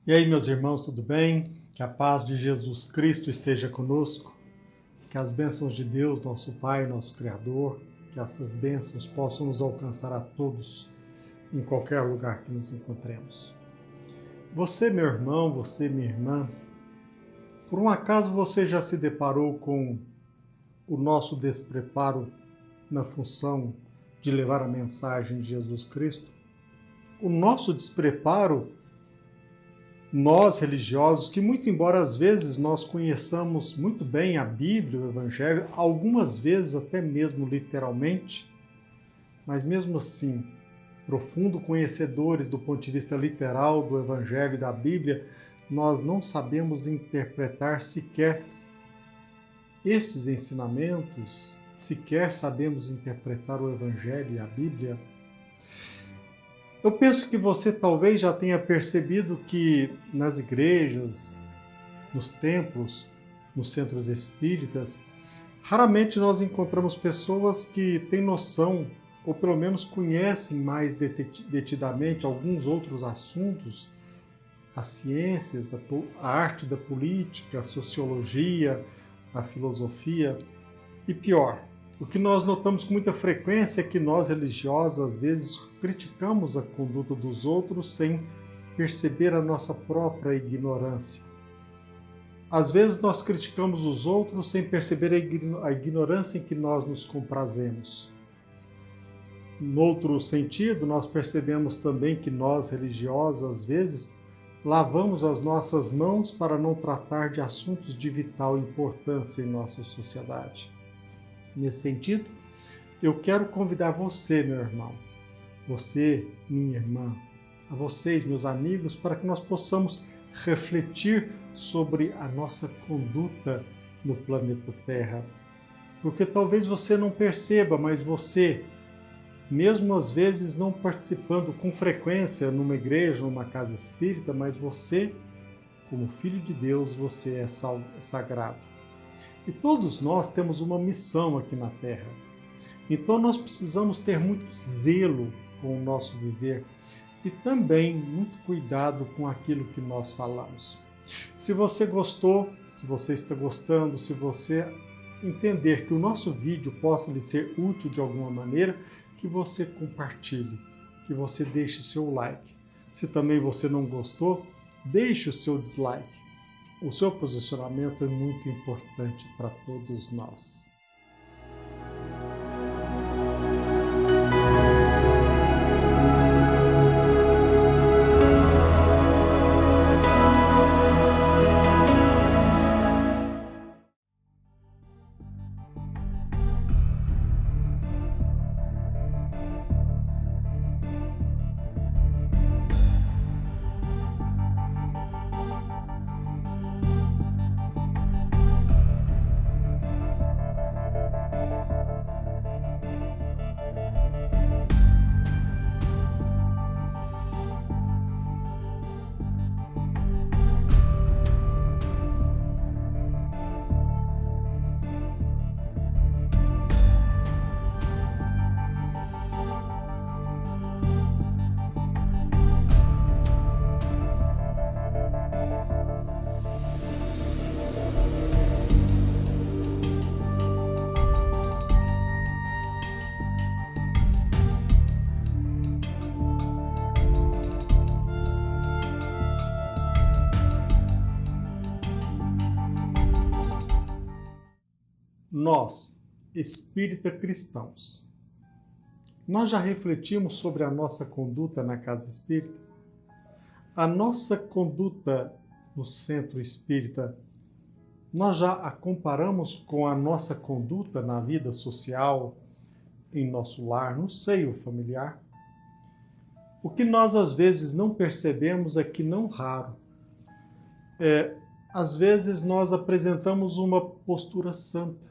E aí, meus irmãos, tudo bem? Que a paz de Jesus Cristo esteja conosco, que as bênçãos de Deus, nosso Pai, nosso Criador, que essas bênçãos possam nos alcançar a todos, em qualquer lugar que nos encontremos. Você, meu irmão, você, minha irmã, por um acaso você já se deparou com o nosso despreparo na função de levar a mensagem de Jesus Cristo? O nosso despreparo, nós religiosos, que muito embora às vezes nós conheçamos muito bem a Bíblia, o Evangelho, algumas vezes até mesmo literalmente, mas mesmo assim, profundo conhecedores do ponto de vista literal do Evangelho e da Bíblia, nós não sabemos interpretar sequer estes ensinamentos, sequer sabemos interpretar o Evangelho e a Bíblia. Eu penso que você talvez já tenha percebido que nas igrejas, nos templos, nos centros espíritas, raramente nós encontramos pessoas que têm noção, ou pelo menos conhecem mais detidamente alguns outros assuntos, as ciências, a arte da política, a sociologia, a filosofia. E pior, o que nós notamos com muita frequência é que nós, religiosos, às vezes criticamos a conduta dos outros sem perceber a nossa própria ignorância. Às vezes nós criticamos os outros sem perceber a ignorância em que nós nos comprazemos. No outro sentido, nós percebemos também que nós, religiosos, às vezes, lavamos as nossas mãos para não tratar de assuntos de vital importância em nossa sociedade. Nesse sentido, eu quero convidar você, meu irmão, você, minha irmã, a vocês, meus amigos, para que nós possamos refletir sobre a nossa conduta no planeta Terra. Porque talvez você não perceba, mas você, mesmo às vezes não participando com frequência numa igreja, numa casa espírita, mas você, como filho de Deus, você é sagrado. E todos nós temos uma missão aqui na Terra. Então nós precisamos ter muito zelo com o nosso viver e também muito cuidado com aquilo que nós falamos. Se você gostou, se você está gostando, se você entender que o nosso vídeo possa lhe ser útil de alguma maneira, que você compartilhe, que você deixe seu like. Se também você não gostou, deixe o seu dislike. O seu posicionamento é muito importante para todos nós. Nós, espírita cristãos, nós já refletimos sobre a nossa conduta na casa espírita? A nossa conduta no centro espírita, nós já a comparamos com a nossa conduta na vida social, em nosso lar, no seio familiar? O que nós às vezes não percebemos é que, não raro, às vezes nós apresentamos uma postura santa,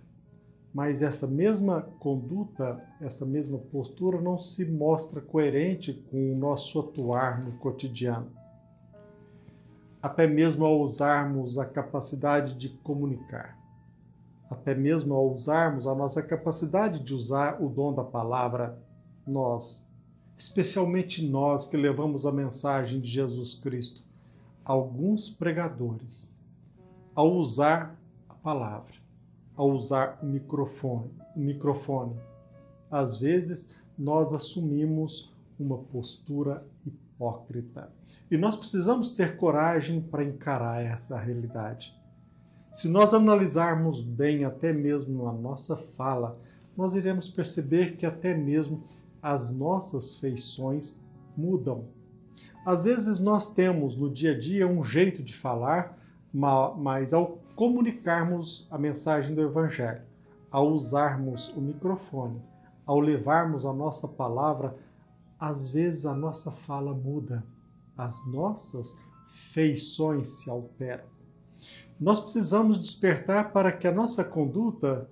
mas essa mesma conduta, essa mesma postura não se mostra coerente com o nosso atuar no cotidiano. Até mesmo ao usarmos a capacidade de comunicar, até mesmo ao usarmos a nossa capacidade de usar o dom da palavra, nós, especialmente nós que levamos a mensagem de Jesus Cristo, alguns pregadores, ao usar a palavra, ao usar o microfone, às vezes nós assumimos uma postura hipócrita. E nós precisamos ter coragem para encarar essa realidade. Se nós analisarmos bem até mesmo a nossa fala, nós iremos perceber que até mesmo as nossas feições mudam. Às vezes nós temos no dia a dia um jeito de falar, mas ao comunicarmos a mensagem do Evangelho, ao usarmos o microfone, ao levarmos a nossa palavra, às vezes a nossa fala muda, as nossas feições se alteram. Nós precisamos despertar para que a nossa conduta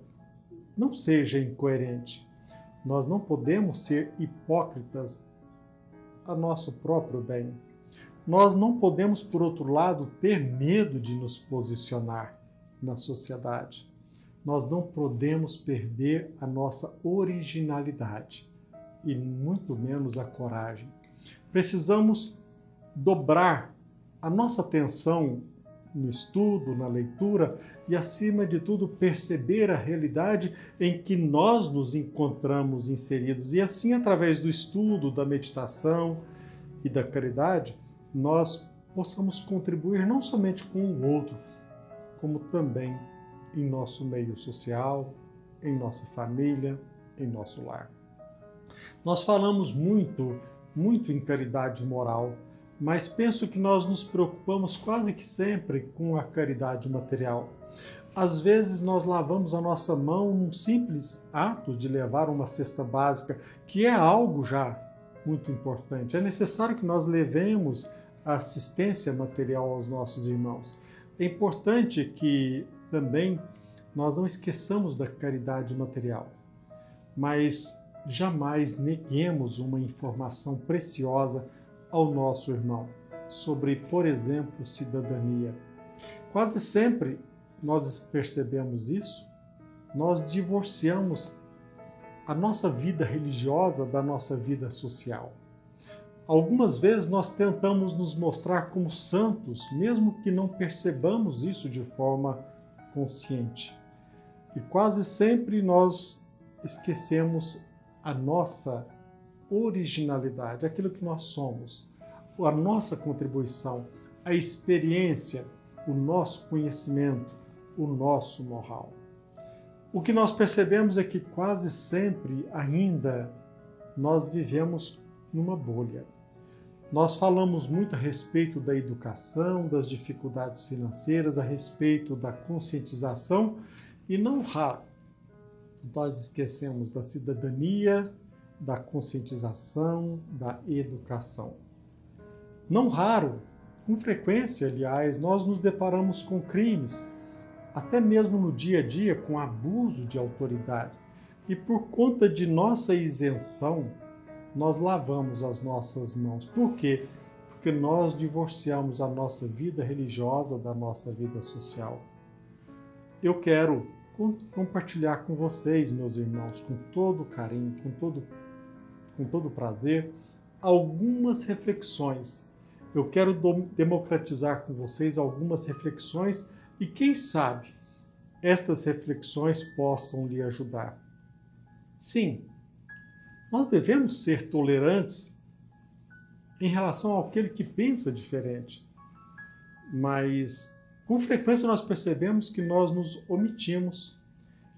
não seja incoerente. Nós não podemos ser hipócritas a nosso próprio bem. Nós não podemos, por outro lado, ter medo de nos posicionar na sociedade. Nós não podemos perder a nossa originalidade e muito menos a coragem. Precisamos dobrar a nossa atenção no estudo, na leitura e, acima de tudo, perceber a realidade em que nós nos encontramos inseridos. E assim, através do estudo, da meditação e da caridade, nós possamos contribuir não somente com o outro, como também em nosso meio social, em nossa família, em nosso lar. Nós falamos muito em caridade moral, mas penso que nós nos preocupamos quase que sempre com a caridade material. Às vezes nós lavamos a nossa mão num simples ato de levar uma cesta básica, que é algo já muito importante. É necessário que nós levemos a assistência material aos nossos irmãos. É importante que também nós não esqueçamos da caridade material, mas jamais neguemos uma informação preciosa ao nosso irmão sobre, por exemplo, cidadania. Quase sempre nós percebemos isso, nós divorciamos a nossa vida religiosa da nossa vida social. Algumas vezes nós tentamos nos mostrar como santos, mesmo que não percebamos isso de forma consciente. E quase sempre nós esquecemos a nossa originalidade, aquilo que nós somos, a nossa contribuição, a experiência, o nosso conhecimento, o nosso know-how. O que nós percebemos é que quase sempre ainda nós vivemos numa bolha. Nós falamos muito a respeito da educação, das dificuldades financeiras, a respeito da conscientização e não raro nós esquecemos da cidadania, da conscientização, da educação. Não raro, com frequência, aliás, nós nos deparamos com crimes, até mesmo no dia a dia, com abuso de autoridade. E por conta de nossa isenção, nós lavamos as nossas mãos. Por quê? Porque nós divorciamos a nossa vida religiosa da nossa vida social. Eu quero compartilhar com vocês, meus irmãos, com todo carinho, com todo prazer, algumas reflexões. Eu quero democratizar com vocês algumas reflexões e, quem sabe, estas reflexões possam lhe ajudar. Sim, nós devemos ser tolerantes em relação àquele que pensa diferente, mas com frequência nós percebemos que nós nos omitimos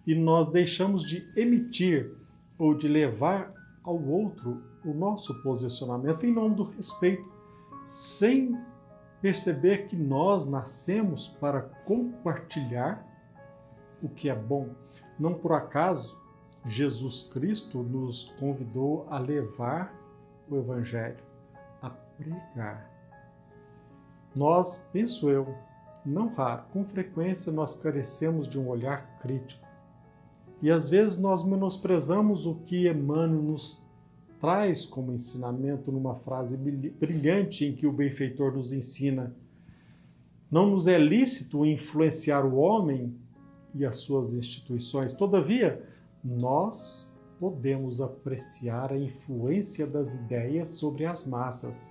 e nós deixamos de emitir ou de levar ao outro o nosso posicionamento em nome do respeito, sem perceber que nós nascemos para compartilhar o que é bom. Não por acaso, Jesus Cristo nos convidou a levar o Evangelho, a pregar. Nós, penso eu, não raro, com frequência nós carecemos de um olhar crítico. E às vezes nós menosprezamos o que Emmanuel nos traz como ensinamento numa frase brilhante em que o benfeitor nos ensina: não nos é lícito influenciar o homem e as suas instituições. Todavia, nós podemos apreciar a influência das ideias sobre as massas,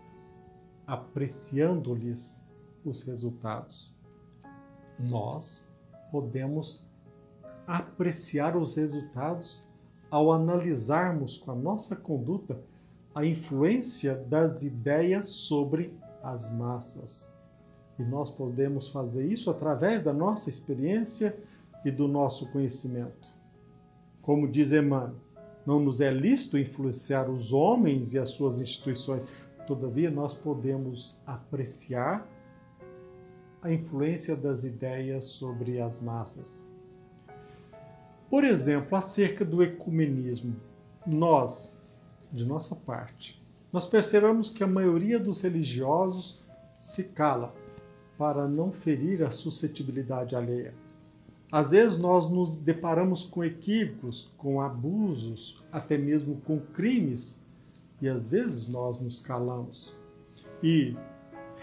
apreciando-lhes os resultados. Nós podemos apreciar os resultados ao analisarmos com a nossa conduta a influência das ideias sobre as massas. E nós podemos fazer isso através da nossa experiência e do nosso conhecimento. Como diz Emmanuel, não nos é lícito influenciar os homens e as suas instituições, todavia nós podemos apreciar a influência das ideias sobre as massas. Por exemplo, acerca do ecumenismo, nós, de nossa parte, nós percebemos que a maioria dos religiosos se cala para não ferir a suscetibilidade alheia. Às vezes nós nos deparamos com equívocos, com abusos, até mesmo com crimes, e às vezes nós nos calamos. E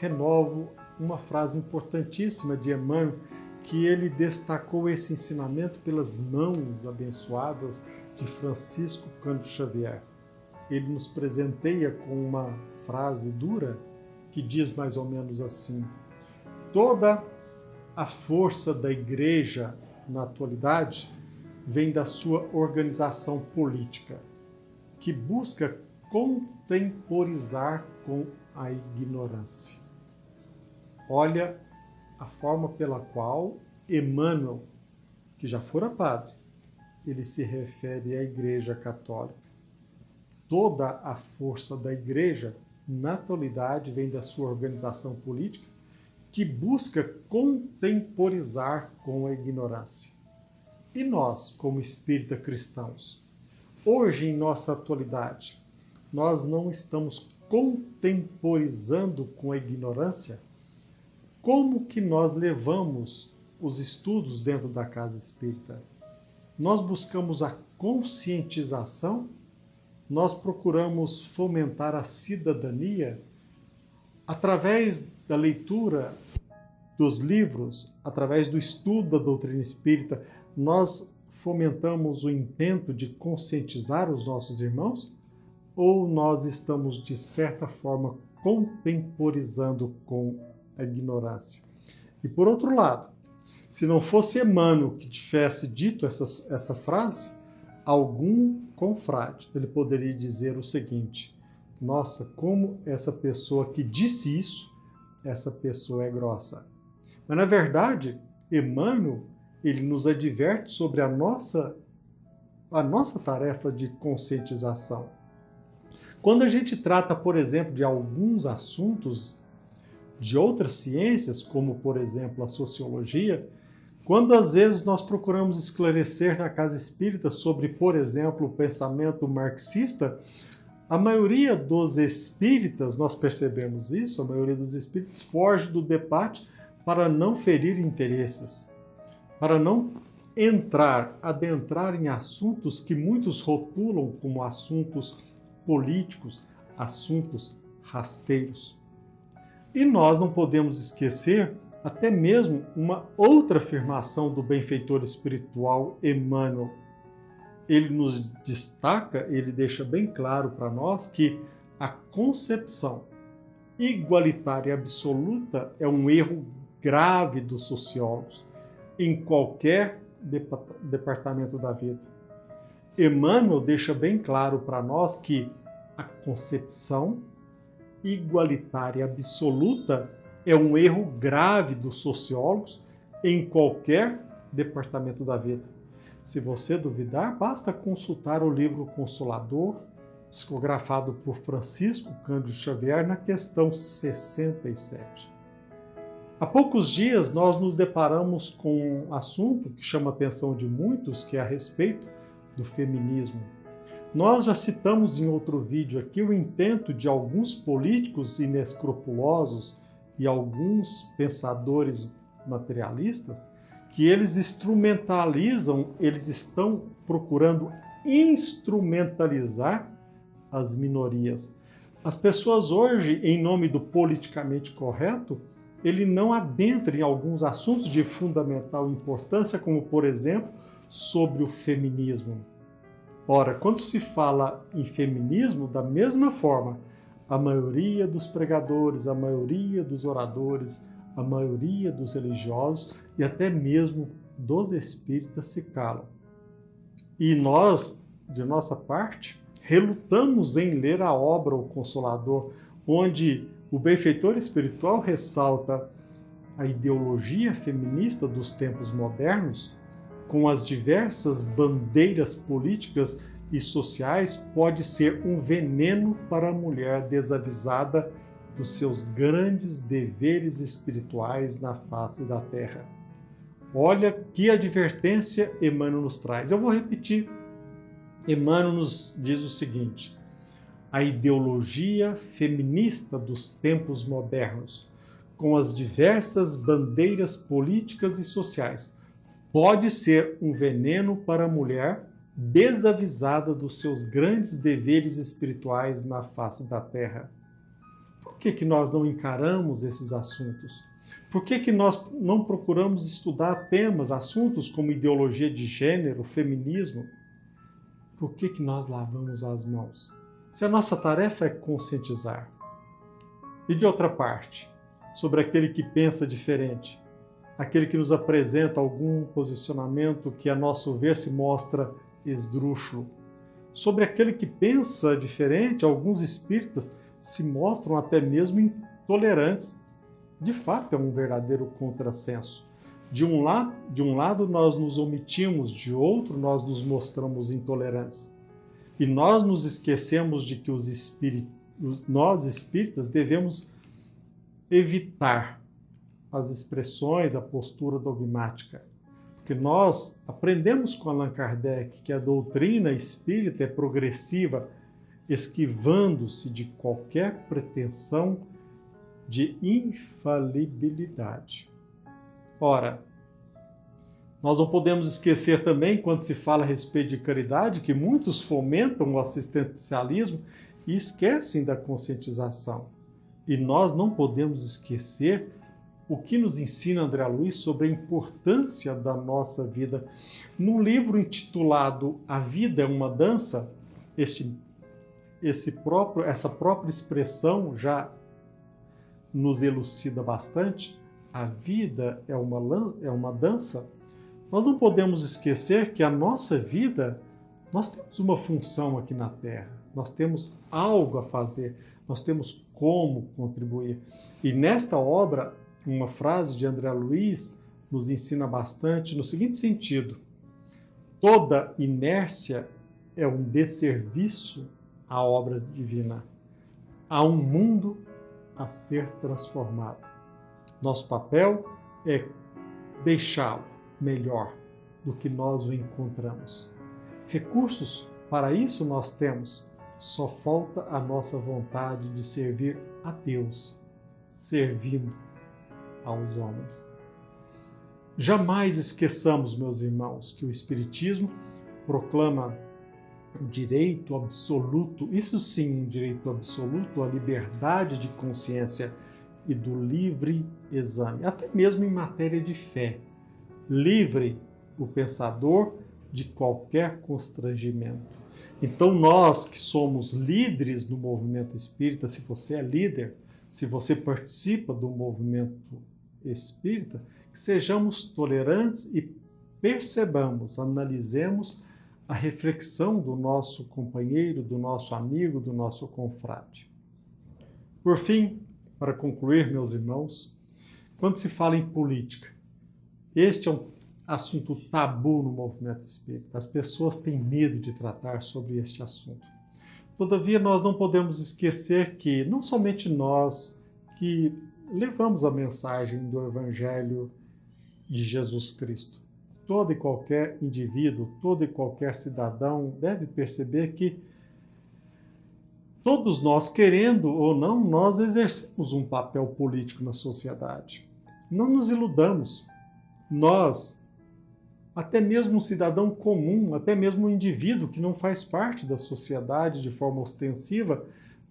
renovo uma frase importantíssima de Emmanuel, que ele destacou esse ensinamento pelas mãos abençoadas de Francisco Cândido Xavier. Ele nos presenteia com uma frase dura que diz mais ou menos assim: toda a força da Igreja na atualidade vem da sua organização política, que busca contemporizar com a ignorância. Olha a forma pela qual Emmanuel, que já fora padre, ele se refere à Igreja Católica. Toda a força da Igreja, na atualidade, vem da sua organização política, que busca contemporizar com a ignorância. E nós, como espírita cristãos, hoje, em nossa atualidade, nós não estamos contemporizando com a ignorância? Como que nós levamos os estudos dentro da casa espírita? Nós buscamos a conscientização? Nós procuramos fomentar a cidadania através da leitura dos livros, através do estudo da doutrina espírita? Nós fomentamos o intento de conscientizar os nossos irmãos? Ou nós estamos, de certa forma, contemporizando com a ignorância? E por outro lado, se não fosse Emmanuel que tivesse dito essa frase, algum confrade, ele poderia dizer o seguinte: nossa, como essa pessoa que disse isso, essa pessoa é grossa. Mas, na verdade, Emmanuel, ele nos adverte sobre a nossa tarefa de conscientização. Quando a gente trata, por exemplo, de alguns assuntos de outras ciências, como, por exemplo, a sociologia, quando às vezes nós procuramos esclarecer na casa espírita sobre, por exemplo, o pensamento marxista, a maioria dos espíritas, nós percebemos isso, a maioria dos espíritas foge do debate para não ferir interesses, para não adentrar em assuntos que muitos rotulam como assuntos políticos, assuntos rasteiros. E nós não podemos esquecer até mesmo uma outra afirmação do benfeitor espiritual Emmanuel. Ele nos destaca, ele deixa bem claro para nós que a concepção igualitária absoluta é um erro grave dos sociólogos em qualquer departamento da vida. Emmanuel deixa bem claro para nós que a concepção igualitária absoluta é um erro grave dos sociólogos em qualquer departamento da vida. Se você duvidar, basta consultar o livro Consolador, psicografado por Francisco Cândido Xavier, na questão 67. Há poucos dias nós nos deparamos com um assunto que chama a atenção de muitos, que é a respeito do feminismo. Nós já citamos em outro vídeo aqui o intento de alguns políticos inescrupulosos e alguns pensadores materialistas que eles instrumentalizam, eles estão procurando instrumentalizar as minorias. As pessoas hoje, em nome do politicamente correto, ele não adentra em alguns assuntos de fundamental importância, como, por exemplo, sobre o feminismo. Ora, quando se fala em feminismo, da mesma forma, a maioria dos pregadores, a maioria dos oradores, a maioria dos religiosos e até mesmo dos espíritas se calam. E nós, de nossa parte, relutamos em ler a obra O Consolador, onde o benfeitor espiritual ressalta a ideologia feminista dos tempos modernos, com as diversas bandeiras políticas e sociais, pode ser um veneno para a mulher desavisada dos seus grandes deveres espirituais na face da terra. Olha que advertência Emmanuel nos traz. Eu vou repetir. Emmanuel nos diz o seguinte: a ideologia feminista dos tempos modernos, com as diversas bandeiras políticas e sociais, pode ser um veneno para a mulher desavisada dos seus grandes deveres espirituais na face da terra. Por que nós não encaramos esses assuntos? Por que nós não procuramos estudar temas, assuntos como ideologia de gênero, feminismo? Por que nós lavamos as mãos? Se a nossa tarefa é conscientizar. E de outra parte, sobre aquele que pensa diferente, aquele que nos apresenta algum posicionamento que, a nosso ver, se mostra esdrúxulo. Sobre aquele que pensa diferente, alguns espíritas se mostram até mesmo intolerantes. De fato, é um verdadeiro contrassenso. De um lado nós nos omitimos, de outro nós nos mostramos intolerantes. E nós nos esquecemos de que nós espíritas devemos evitar as expressões, a postura dogmática. Porque nós aprendemos com Allan Kardec que a doutrina espírita é progressiva, esquivando-se de qualquer pretensão de infalibilidade. Ora, nós não podemos esquecer também, quando se fala a respeito de caridade, que muitos fomentam o assistencialismo e esquecem da conscientização. E nós não podemos esquecer o que nos ensina André Luiz sobre a importância da nossa vida. Num livro intitulado A Vida é uma Dança, essa própria expressão já nos elucida bastante. A vida é uma dança. Nós não podemos esquecer que a nossa vida, nós temos uma função aqui na Terra, nós temos algo a fazer, nós temos como contribuir. E nesta obra, uma frase de André Luiz nos ensina bastante no seguinte sentido: toda inércia é um desserviço à obra divina. Há um mundo a ser transformado. Nosso papel é deixá-lo melhor do que nós o encontramos. Recursos para isso nós temos, só falta a nossa vontade de servir a Deus, servindo aos homens. Jamais esqueçamos, meus irmãos, que o Espiritismo proclama o direito absoluto, isso sim, um direito absoluto à liberdade de consciência e do livre exame, até mesmo em matéria de fé. Livre o pensador de qualquer constrangimento. Então nós que somos líderes do movimento espírita, se você é líder, se você participa do movimento espírita, que sejamos tolerantes e percebamos, analisemos a reflexão do nosso companheiro, do nosso amigo, do nosso confrade. Por fim, para concluir, meus irmãos, quando se fala em política, este é um assunto tabu no movimento espírita. As pessoas têm medo de tratar sobre este assunto. Todavia, nós não podemos esquecer que não somente nós que levamos a mensagem do Evangelho de Jesus Cristo, todo e qualquer indivíduo, todo e qualquer cidadão deve perceber que todos nós, querendo ou não, nós exercemos um papel político na sociedade. Não nos iludamos. Nós, até mesmo um cidadão comum, até mesmo um indivíduo que não faz parte da sociedade de forma ostensiva,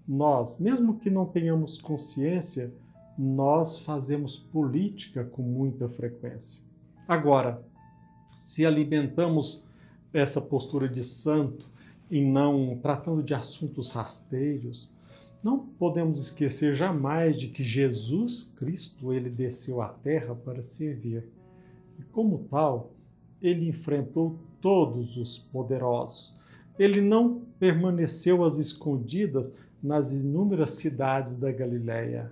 nós, mesmo que não tenhamos consciência, nós fazemos política com muita frequência. Agora, se alimentamos essa postura de santo e não tratando de assuntos rasteiros, Não podemos esquecer jamais de que Jesus Cristo, ele desceu à terra para servir. E como tal, ele enfrentou todos os poderosos. Ele não permaneceu às escondidas nas inúmeras cidades da Galileia.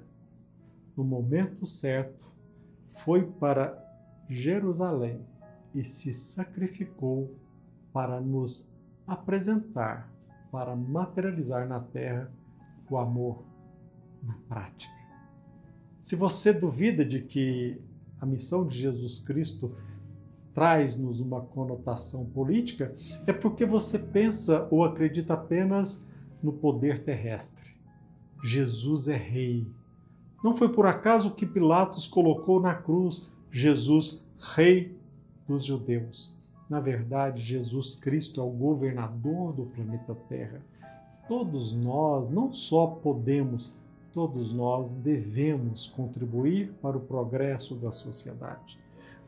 No momento certo, foi para Jerusalém e se sacrificou para nos apresentar, para materializar na terra o amor na prática. Se você duvida de que a missão de Jesus Cristo traz-nos uma conotação política, é porque você pensa ou acredita apenas no poder terrestre. Jesus é rei. Não foi por acaso que Pilatos colocou na cruz Jesus, rei dos judeus. Na verdade, Jesus Cristo é o governador do planeta Terra. Todos nós não só podemos, todos nós devemos contribuir para o progresso da sociedade.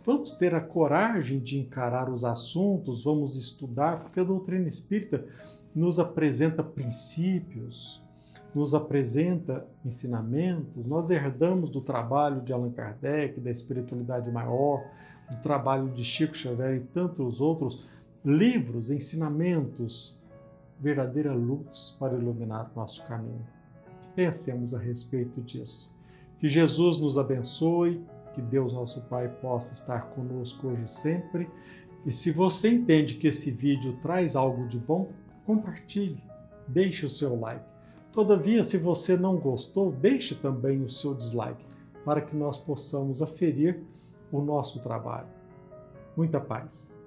Vamos ter a coragem de encarar os assuntos, vamos estudar, porque a doutrina espírita nos apresenta princípios, nos apresenta ensinamentos. Nós herdamos do trabalho de Allan Kardec, da espiritualidade maior, do trabalho de Chico Xavier e tantos outros livros, ensinamentos, verdadeira luz para iluminar o nosso caminho. Pensemos a respeito disso. Que Jesus nos abençoe, que Deus nosso Pai possa estar conosco hoje e sempre. E se você entende que esse vídeo traz algo de bom, compartilhe, deixe o seu like. Todavia, se você não gostou, deixe também o seu dislike, para que nós possamos aferir o nosso trabalho. Muita paz.